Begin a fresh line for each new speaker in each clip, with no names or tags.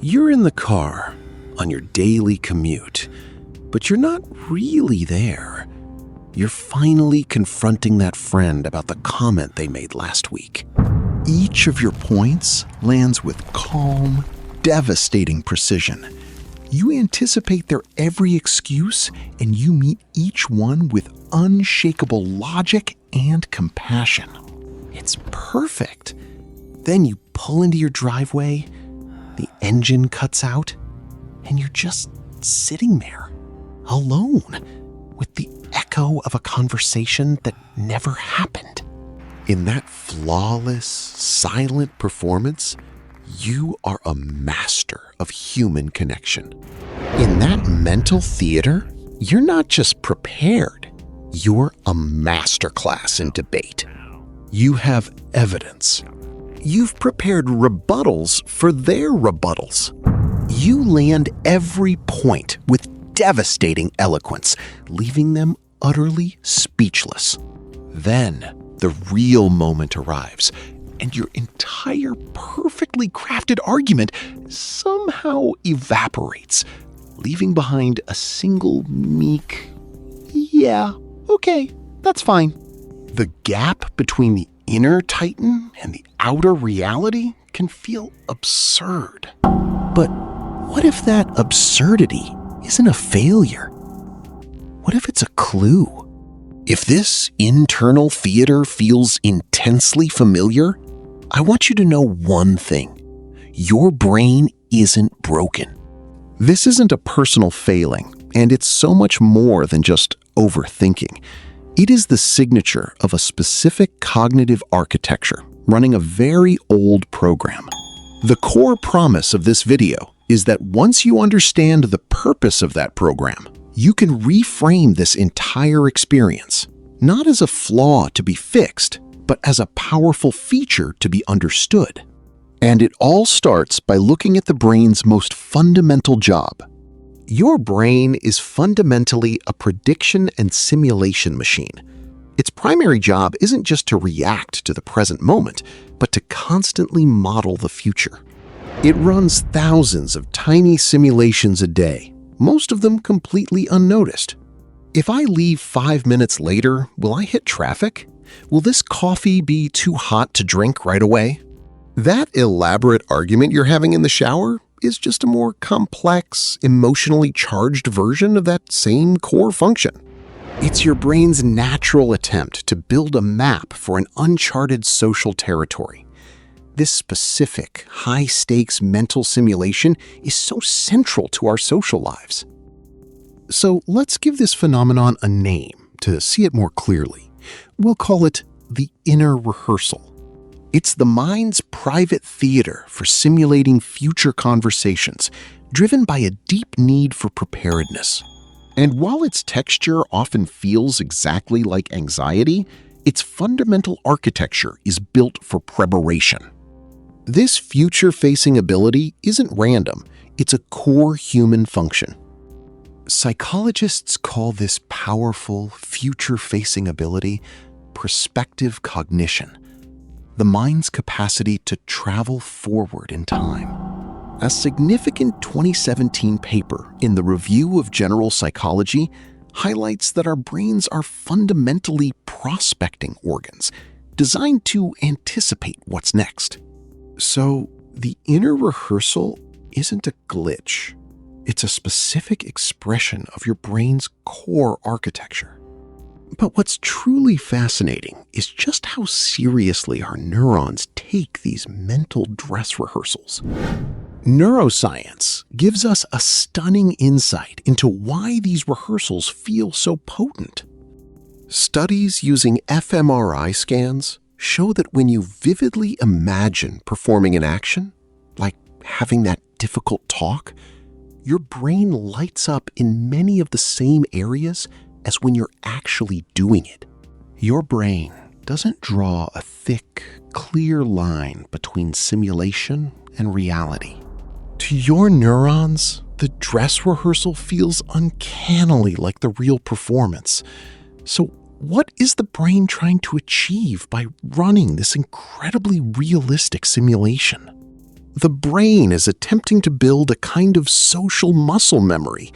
You're in the car on your daily commute, but you're not really there. You're finally confronting that friend about the comment they made last week.
Each of your points lands with calm, devastating precision. You anticipate their every excuse, and you meet each one with unshakable logic and compassion.
It's perfect. Then you pull into your driveway, the engine cuts out, and you're just sitting there, alone, with the echo of a conversation that never happened. In that flawless, silent performance, you are a master of human connection. In that mental theater, you're not just prepared, you're a masterclass in debate. You have evidence. You've prepared rebuttals for their rebuttals. You land every point with devastating eloquence, leaving them utterly speechless. Then the real moment arrives, and your entire perfectly crafted argument somehow evaporates, leaving behind a single meek, "Yeah, okay, that's fine." The gap between the inner Titan and the outer reality can feel absurd. But what if that absurdity isn't a failure? What if it's a clue? If this internal theater feels intensely familiar, I want you to know one thing. Your brain isn't broken. This isn't a personal failing, and it's so much more than just overthinking. It is the signature of a specific cognitive architecture running a very old program. The core promise of this video is that once you understand the purpose of that program, you can reframe this entire experience, not as a flaw to be fixed, but as a powerful feature to be understood. And it all starts by looking at the brain's most fundamental job. Your brain is fundamentally a prediction and simulation machine. Its primary job isn't just to react to the present moment, but to constantly model the future. It runs thousands of tiny simulations a day, most of them completely unnoticed. If I leave 5 minutes later, will I hit traffic? Will this coffee be too hot to drink right away? That elaborate argument you're having in the shower is just a more complex, emotionally charged version of that same core function. It's your brain's natural attempt to build a map for an uncharted social territory. This specific, high-stakes mental simulation is so central to our social lives. So let's give this phenomenon a name to see it more clearly. We'll call it the inner rehearsal. It's the mind's private theater for simulating future conversations, driven by a deep need for preparedness. And while its texture often feels exactly like anxiety, its fundamental architecture is built for preparation. This future-facing ability isn't random, it's a core human function. Psychologists call this powerful, future-facing ability prospective cognition, the mind's capacity to travel forward in time. A significant 2017 paper in the Review of General Psychology highlights that our brains are fundamentally prospecting organs, designed to anticipate what's next. So, the inner rehearsal isn't a glitch. It's a specific expression of your brain's core architecture. But what's truly fascinating is just how seriously our neurons take these mental dress rehearsals. Neuroscience gives us a stunning insight into why these rehearsals feel so potent. Studies using fMRI scans show that when you vividly imagine performing an action, like having that difficult talk, your brain lights up in many of the same areas as when you're actually doing it. Your brain doesn't draw a thick, clear line between simulation and reality. To your neurons, the dress rehearsal feels uncannily like the real performance. So what is the brain trying to achieve by running this incredibly realistic simulation? The brain is attempting to build a kind of social muscle memory.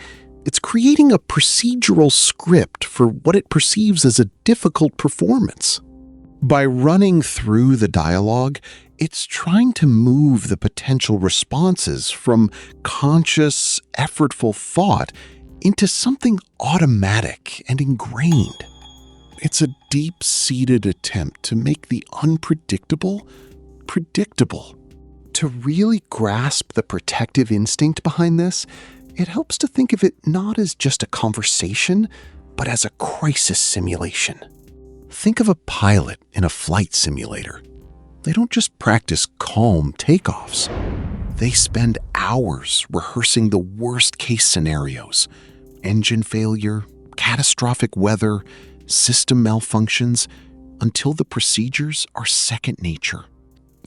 It's creating a procedural script for what it perceives as a difficult performance. By running through the dialogue, it's trying to move the potential responses from conscious, effortful thought into something automatic and ingrained. It's a deep-seated attempt to make the unpredictable predictable. To really grasp the protective instinct behind this, it helps to think of it not as just a conversation, but as a crisis simulation. Think of a pilot in a flight simulator. They don't just practice calm takeoffs. They spend hours rehearsing the worst-case scenarios: engine failure, catastrophic weather, system malfunctions, until the procedures are second nature.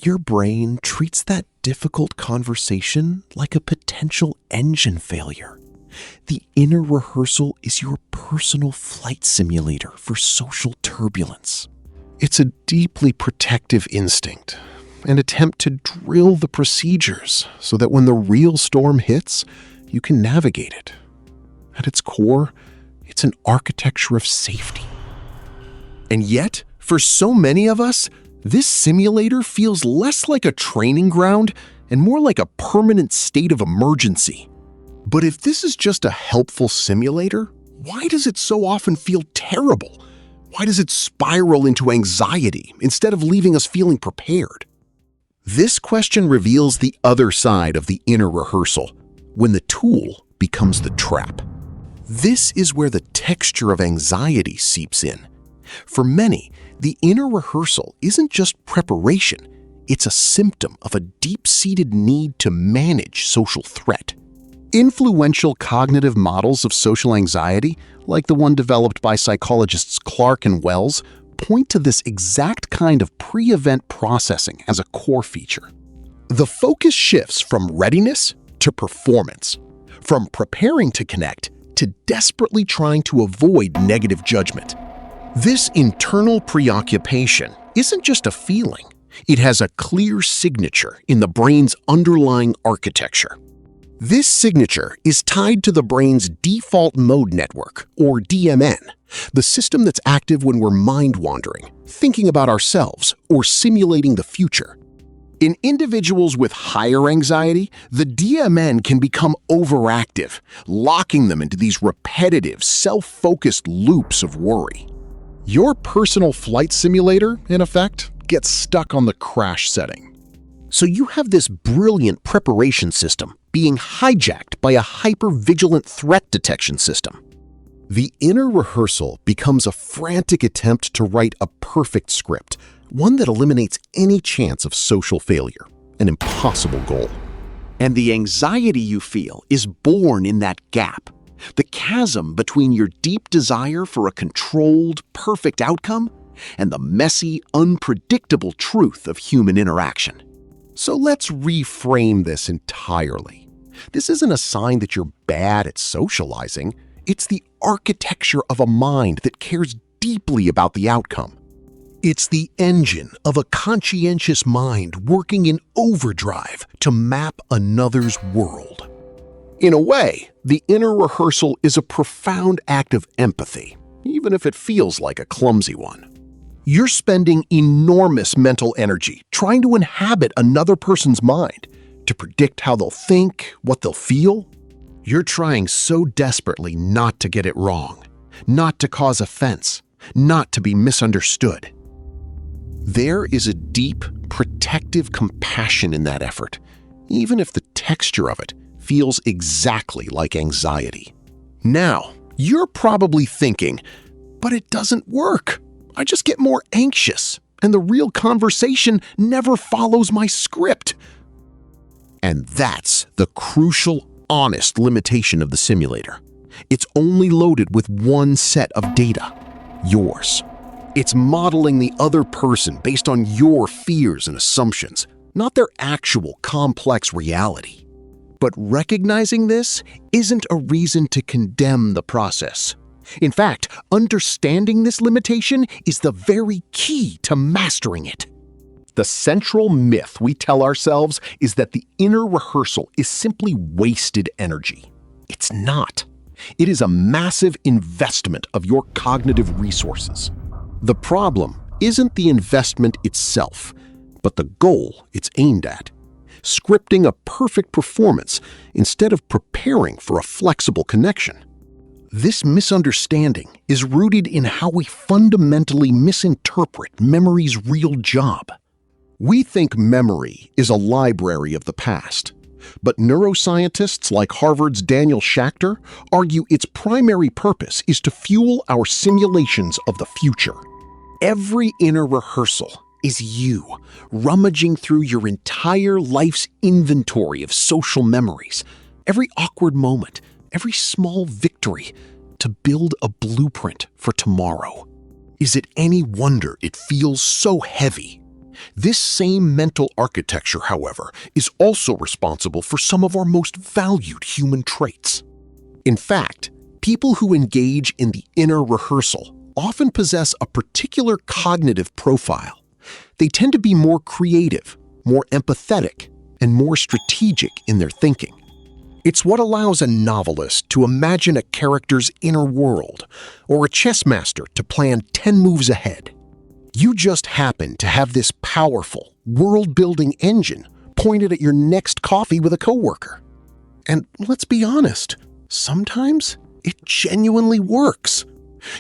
Your brain treats that difficult conversation like a potential engine failure. The inner rehearsal is your personal flight simulator for social turbulence. It's a deeply protective instinct, an attempt to drill the procedures so that when the real storm hits, you can navigate it. At its core, it's an architecture of safety. And yet, for so many of us, this simulator feels less like a training ground and more like a permanent state of emergency. But if this is just a helpful simulator, why does it so often feel terrible? Why does it spiral into anxiety instead of leaving us feeling prepared? This question reveals the other side of the inner rehearsal, when the tool becomes the trap. This is where the texture of anxiety seeps in. For many, the inner rehearsal isn't just preparation, it's a symptom of a deep-seated need to manage social threat. Influential cognitive models of social anxiety, like the one developed by psychologists Clark and Wells, point to this exact kind of pre-event processing as a core feature. The focus shifts from readiness to performance, from preparing to connect to desperately trying to avoid negative judgment. This internal preoccupation isn't just a feeling. It has a clear signature in the brain's underlying architecture. This signature is tied to the brain's default mode network, or DMN, the system that's active when we're mind-wandering, thinking about ourselves, or simulating the future. In individuals with higher anxiety, the DMN can become overactive, locking them into these repetitive, self-focused loops of worry. Your personal flight simulator, in effect, gets stuck on the crash setting. So you have this brilliant preparation system being hijacked by a hyper-vigilant threat detection system. The inner rehearsal becomes a frantic attempt to write a perfect script, one that eliminates any chance of social failure, an impossible goal. And the anxiety you feel is born in that gap, the chasm between your deep desire for a controlled, perfect outcome and the messy, unpredictable truth of human interaction. So let's reframe this entirely. This isn't a sign that you're bad at socializing. It's the architecture of a mind that cares deeply about the outcome. It's the engine of a conscientious mind working in overdrive to map another's world. In a way, the inner rehearsal is a profound act of empathy, even if it feels like a clumsy one. You're spending enormous mental energy trying to inhabit another person's mind, to predict how they'll think, what they'll feel. You're trying so desperately not to get it wrong, not to cause offense, not to be misunderstood. There is a deep, protective compassion in that effort, even if the texture of it feels exactly like anxiety. Now, you're probably thinking, but it doesn't work. I just get more anxious, and the real conversation never follows my script. And that's the crucial, honest limitation of the simulator. It's only loaded with one set of data, yours. It's modeling the other person based on your fears and assumptions, not their actual complex reality. But recognizing this isn't a reason to condemn the process. In fact, understanding this limitation is the very key to mastering it.
The central myth we tell ourselves is that the inner rehearsal is simply wasted energy. It's not. It is a massive investment of your cognitive resources. The problem isn't the investment itself, but the goal it's aimed at. Scripting a perfect performance instead of preparing for a flexible connection. This misunderstanding is rooted in how we fundamentally misinterpret memory's real job. We think memory is a library of the past, but neuroscientists like Harvard's Daniel Schachter argue its primary purpose is to fuel our simulations of the future. Every inner rehearsal is you rummaging through your entire life's inventory of social memories, every awkward moment, every small victory, to build a blueprint for tomorrow. Is it any wonder it feels so heavy? This same mental architecture, however, is also responsible for some of our most valued human traits. In fact, people who engage in the inner rehearsal often possess a particular cognitive profile. They tend to be more creative, more empathetic, and more strategic in their thinking. It's what allows a novelist to imagine a character's inner world, or a chess master to plan 10 moves ahead. You just happen to have this powerful, world-building engine pointed at your next coffee with a coworker. And let's be honest, sometimes it genuinely works.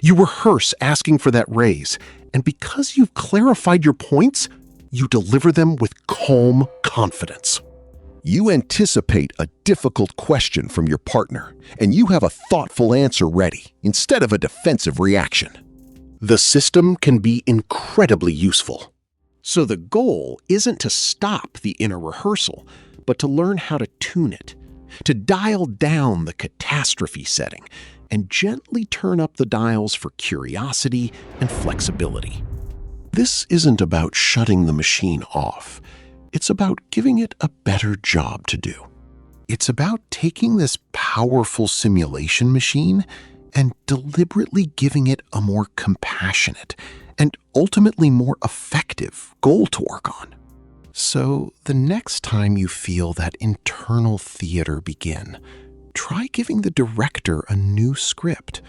You rehearse asking for that raise, and because you've clarified your points, you deliver them with calm confidence. You anticipate a difficult question from your partner, and you have a thoughtful answer ready instead of a defensive reaction. The system can be incredibly useful. So the goal isn't to stop the inner rehearsal, but to learn how to tune it, to dial down the catastrophe setting, and gently turn up the dials for curiosity and flexibility. This isn't about shutting the machine off. It's about giving it a better job to do. It's about taking this powerful simulation machine and deliberately giving it a more compassionate and ultimately more effective goal to work on. So the next time you feel that internal theater begin, try giving the director a new script.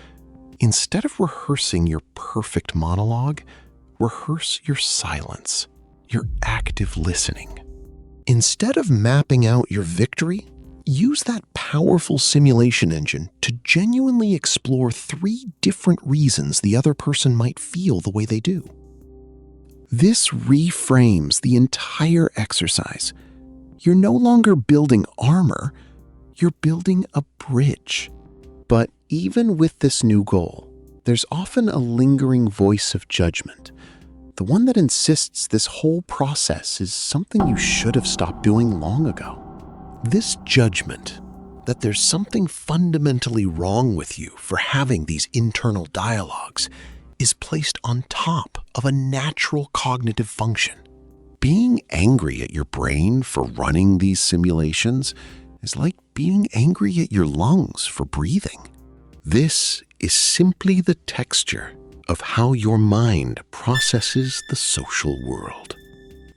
Instead of rehearsing your perfect monologue, rehearse your silence, your active listening. Instead of mapping out your victory, use that powerful simulation engine to genuinely explore 3 different reasons the other person might feel the way they do. This reframes the entire exercise. You're no longer building armor, you're building a bridge. But even with this new goal, there's often a lingering voice of judgment. The one that insists this whole process is something you should have stopped doing long ago. This judgment that there's something fundamentally wrong with you for having these internal dialogues is placed on top of a natural cognitive function. Being angry at your brain for running these simulations is like being angry at your lungs for breathing. This is simply the texture of how your mind processes the social world.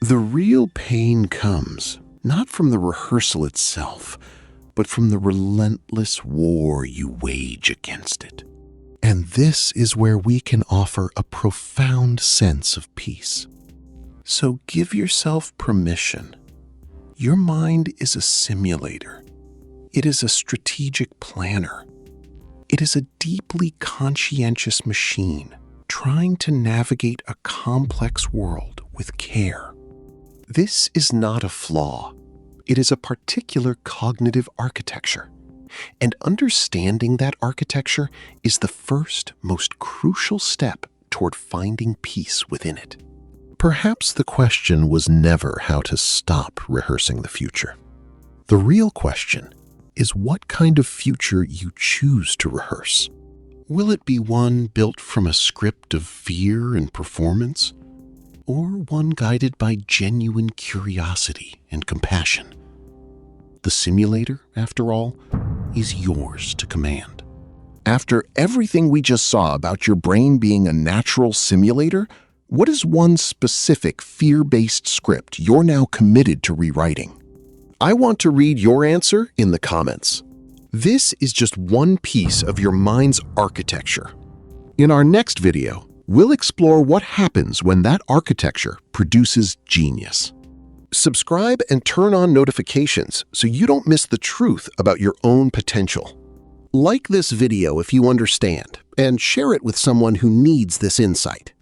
The real pain comes not from the rehearsal itself, but from the relentless war you wage against it. And this is where we can offer a profound sense of peace. So give yourself permission. Your mind is a simulator. It is a strategic planner. It is a deeply conscientious machine trying to navigate a complex world with care. This is not a flaw. It is a particular cognitive architecture. And understanding that architecture is the first, most crucial step toward finding peace within it. Perhaps the question was never how to stop rehearsing the future. The real question is what kind of future you choose to rehearse. Will it be one built from a script of fear and performance, or one guided by genuine curiosity and compassion? The simulator, after all, is yours to command. After everything we just saw about your brain being a natural simulator, What is one specific fear-based script you're now committed to rewriting? I want to read your answer in the comments. This is just one piece of your mind's architecture. In our next video, we'll explore what happens when that architecture produces genius. Subscribe and turn on notifications so you don't miss the truth about your own potential. Like this video if you understand, and share it with someone who needs this insight.